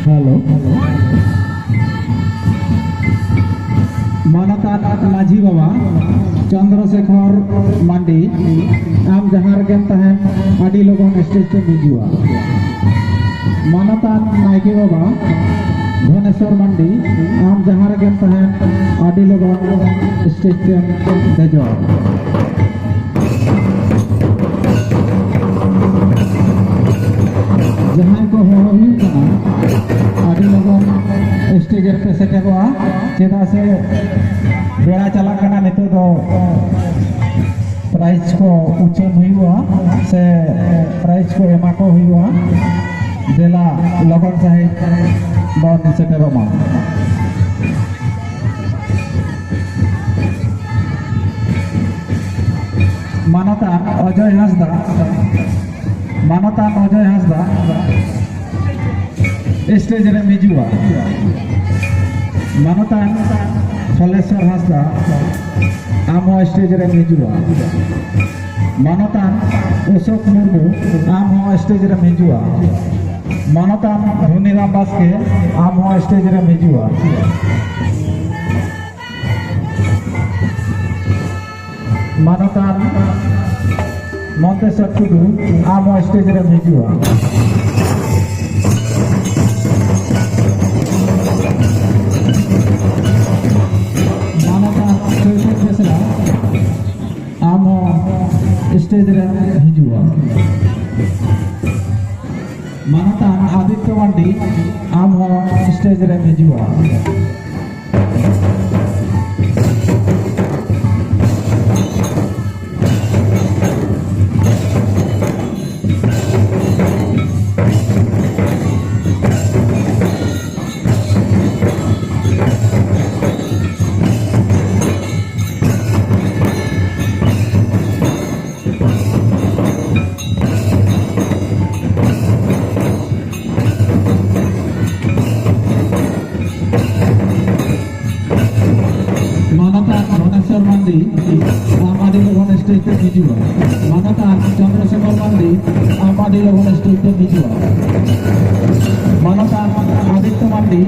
hello मानतान माझी बाबा चंद्रशेखर मांडी आम जहाँ रेगेम तहन आदि लोगन स्टेज पे हिजुआ मानतान नायके बाबा धनेश्वर मांडी आम जहाँ रेगेम तहन आदि लोगन स्टेज पे देजो जहाँ को आदि लोगन स्टेज पे सेटेबा चेदा से बेड़ा चला करना नितो दो प्राइज को उचन हुआ से प्राइज को एमा को हुआ देला लगन चाहे बन सेटेबा मानतान अजय हांसदा स्टेज रे मिजुआ मानतान फलेश्वर हांसदा आम स्टेज रे मिजुआ मानतान अशोक मुर्मू आम स्टेज रे मिजुआ मानतान धनीराम बास्के आम स्टेज रे मिजुआ मानतान मंतेश्वर टुडू आम स्टेज रे मिजुआ आम स्टेज रे हिजुआ मानतान आदित्य मांडी आम स्टेज रे हिजुआ धनेश्वर मांडी आम आदि लोगन स्टेज पे हिजुआ मानतान चंद्रशेखर मांडी आम आदमी लोगन स्टेज पे हिजुआ मानतान आदित्य मांडी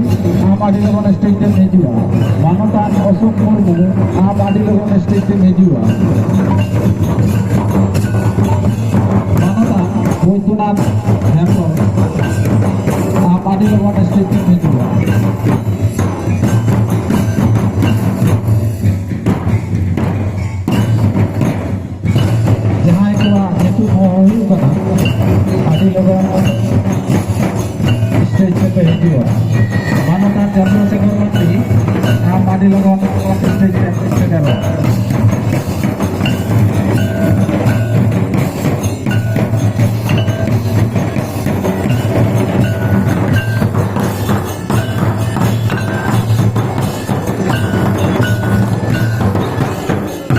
आम आदमी लोगन स्टेज पे हिजुआ मानतान अशोक मुर्मू आम आदमी लोगन स्टेज पे हिजुआ मानतान बैद्यनाथ हेम्ब्रम आम आदमी लोगन स्टेज पे हिजुआ आदि लोगन स्टेज पे हिजुआ मानतान चंद्रशेखर मांडी आम आदमी लोगन